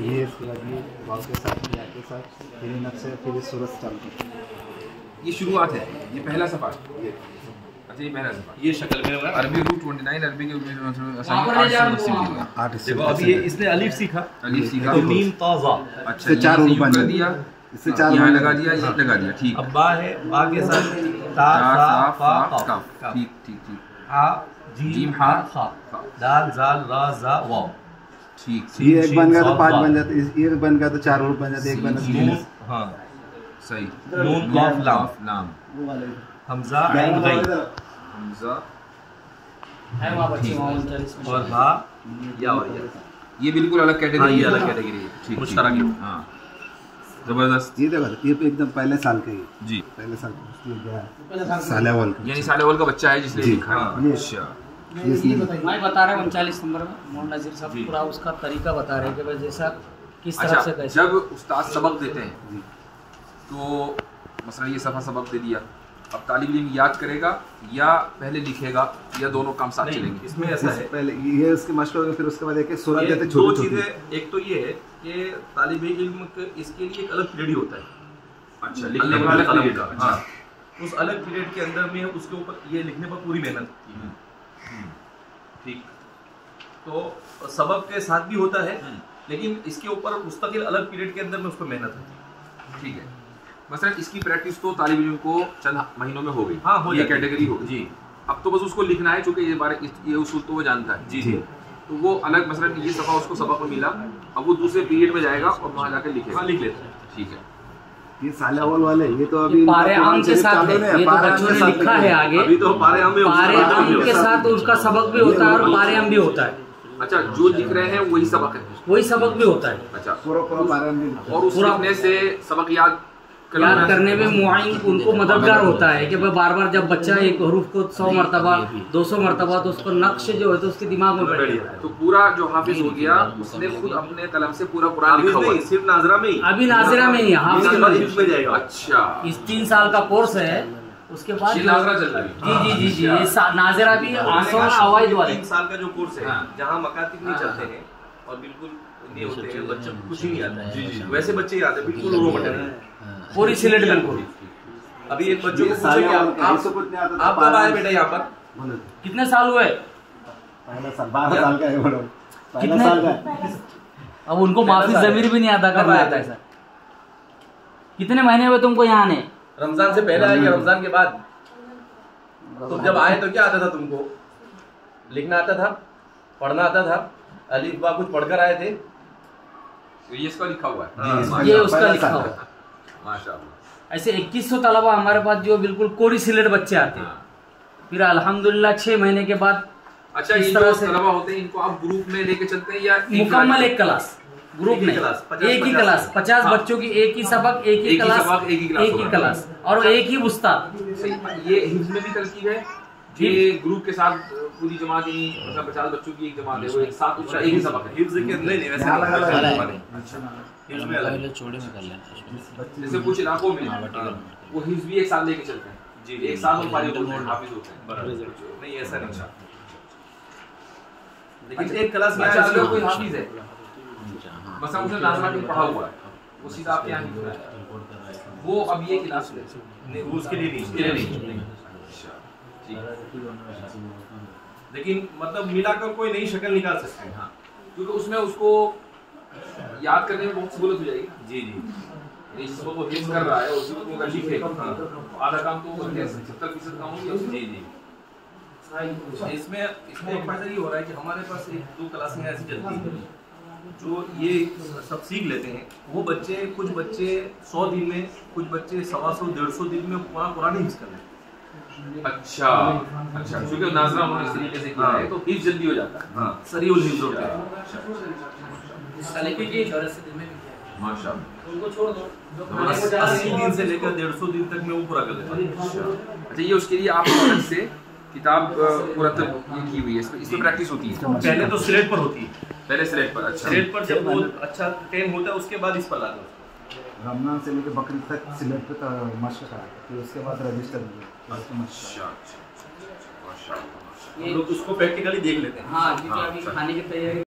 ये इसके बाद ये वाव के साथ या के साथ फिर नक्शे फिर सूरत चालू करते हैं। ये शुरुआत है, ये पहला सफ़ा। अच्छा, ये पहला सफ़ा। ये शक्ल में होगा अरबी रूट 29 अरबी के देखो अभी ये इसने अलिफ सीखा, तो मीम ताज़ा। अच्छा, चार रूप बन दिया, इससे चार यहाँ लगा दिया, ये लगा दिया। ठीक। अब बा है, बा के साथ ता सा फा काफ। ठीक ठीक ठीक। हा जीम हा खा, दाल जाल रा जा वाव। ठीक। ये एक बन गया तो पांच बन जाते, एक बन गया तो चार रूप बन जाते, एक बन गया तो हाँ सही। नून काफ लाम हमजा ऐन गई हमजा और हा या और या। ये बिल्कुल अलग कैटेगरी। हाँ, ये अलग कैटेगरी है। ठीक, मुश्तरक है। हाँ, जबरदस्त। ये देखो, ये एकदम पहले साल का ही जी, पहले साल का साले वाल का, यानी साले वाल का बच्चा है जिसने लिखा है। अच्छा, मैं बता रहा हूँ 39 नंबर में मोहन नज़ीर साहब पूरा उसका तरीका बता रहे हैं कि भाई जैसा किस तरह से कैसे। जब उस्ताद सबक देते हैं तो मसलन ये सफ़ा सबक दे दिया, अब तालिब इल्म याद करेगा या पहले लिखेगा या दोनों काम साथ चलेंगे? इसमें ऐसा है, पहले ये उसके मशक होगा, फिर उसके बाद एक सूरत देते दो छोटी चीज़ें। एक तो ये है कि तालिब इल्म इसके लिए एक अलग पीरियड होता है। अच्छा, लिखने वाले कलम का। हाँ, उस अलग पीरियड के अंदर में उसके ऊपर ये लिखने पर पूरी मेहनत होती है। ठीक, तो सबक के साथ भी होता है, लेकिन इसके ऊपर मुस्तकिल अलग पीरियड के अंदर में उस पर मेहनत होती है। ठीक है, मसलन इसकी प्रैक्टिस तो तालिब इल्म को चंद महीनों में हो गई। हाँ, हो ये जाती है। कैटेगरी हो गई जी। अब तो बस उसको लिखना है, चूंकि ये उसूल तो वो जानता है। जी जी। तो वो अलग मसलन ये सफ़ा उसको सबक में मिला, अब वो दूसरे पीरियड में जाएगा और वहाँ जाकर लिखेगा। हाँ, लिख लेते हैं। ठीक है। ये साले वाल वाले, ये तो अभी पारे आम के साथ है, ये तो बच्चों ने लिखा है आगे। अभी तो पारे आम में पारे आम के साथ उसका सबक भी होता है और पारे आम भी होता है। अच्छा, जो लिख रहे हैं वही सबक है, वही सबक भी होता है। अच्छा, पूरा पारे में और उस लिखने से सबक याद करने में मुआइन उनको मददगार होता है कि भाई बार बार जब बच्चा एक हरूफ को 100 मरतबा 200 मरतबा तो उसको नक्श जो है तो उसके दिमाग में बैठ जाता है। तो पूरा जो हाफिज हो गया उसने खुद अपने कलम से पूरा कुरान लिखा हुआ है। सिर्फ नाजरा में ही, अभी नाजिरा में ही हाफिज में जाएगा। अच्छा, इस 3 साल का कोर्स है, उसके बाद ये नाजरा चल रहा है। जी जी जी जी, ये नाजिरा भी आसान अवाइद वाले 3 साल का जो कोर्स है, हाँ। जहाँ मकातिब नहीं चलते हैं और बिल्कुल ये होते हैं, बच्चों को कुछ ही नहीं आता है। जी, जी। वैसे बच्चे ही आते हैं, बिल्कुल रो मटेरियल पूरी सिलेट बिल्कुल। अभी एक बच्चों को पूछे कि आप कब आए बेटा यहाँ पर? कितने साल हुए? पहला साल 12 साल का है बड़ा, पहला कितने? साल का। अब उनको माफी जमीर भी नहीं अदा करना आता है सर। कितने महीने हुए तुमको यहाँ आने? रमजान से पहले आए या रमजान के बाद? तो जब आए तो क्या आता था तुमको? लिखना आता था, पढ़ना आता था, अलिफ बा कुछ पढ़कर आए थे? तो ये इसका लिखा हुआ है। ये उसका लिखा हुआ है। माशाअल्लाह। ऐसे 2100 तलबा हमारे पास जो बिल्कुल कोरी सिलेट बच्चे आते हैं, फिर अल्हम्दुलिल्लाह 6 महीने के बाद। अच्छा, इस ये तरह जो से तलबा होते हैं इनको आप ग्रुप में लेके चलते हैं या मुकम्मल एक क्लास ग्रुप में? एक ही क्लास 50 हाँ। बच्चों की एक ही सबक, एक ही क्लास और एक ही उस्ताद। ये हिफ्ज में भी तरकीब है, ये ग्रुप के साथ पूरी जमात ही, मतलब 50 बच्चों की एक जमात है, वो एक साथ उसका एक ही सबक है। हिफ्ज के अंदर नहीं, वैसे हिफ्ज में अलग छोड़े में कर लेना। जैसे कुछ इलाकों में वो हिफ्ज भी एक साथ लेके चलते हैं जी, एक साथ वो फारिग होते हैं, हाफिज होते हैं। नहीं, ऐसा नहीं। लेकिन एक क्लास में अच्छा, अगर कोई हाफिज है, मसलन उसने नाज़िरा में पढ़ा हुआ है, वो सीधा आपके यहाँ लिख रहा है, वो अब ये क्लास नहीं, उसके लिए नहीं। लेकिन मतलब मिलाकर कोई नई शक्ल निकाल सकते हैं। हाँ, क्योंकि उसमें उसको याद करने में बहुत सहूलत हो जाएगी। जी जी। इस सबक को हिफ्ज कर रहा है और उसी को अगर लिखे तो आधा काम तो 70% काम हो गया। जी जी। इसमें एक फायदा ये हो रहा है कि हमारे पास 1-2 क्लासें ऐसी चलती हैं जो ये सब सीख लेते हैं। वो बच्चे, कुछ बच्चे 100 दिन में, कुछ बच्चे 125-150 दिन में पूरा कुरान हिफ्ज कर लेते हैं। अच्छा, क्योंकि नाज़रा उन्होंने इस तरीके से किया है तो हिफ्ज जल्दी हो जाता है। हाँ, सरीउल हिफ्ज होता है। माशाअल्लाह। उनको छोड़ दो, 80 दिन से लेकर 150 दिन तक में वो पूरा कर लेता है। अच्छा, ये उसके लिए आप अलग से किताब मुरतब की हुई है, इसमें प्रैक्टिस होती है? पहले तो स्लेट पर होती है, पहले स्लेट पर। अच्छा, स्लेट पर जब बहुत अच्छा टाइम होता है उसके बाद इस पर लाते हैं। रमजान से लेकर बकरीद तक सिलेट पे मशक करा, फिर उसके बाद रजिस्टर अच्छा, माशाअल्लाह। हम लोग उसको प्रैक्टिकली देख लेते हैं। हाँ, क्योंकि अभी खाने की तैयारी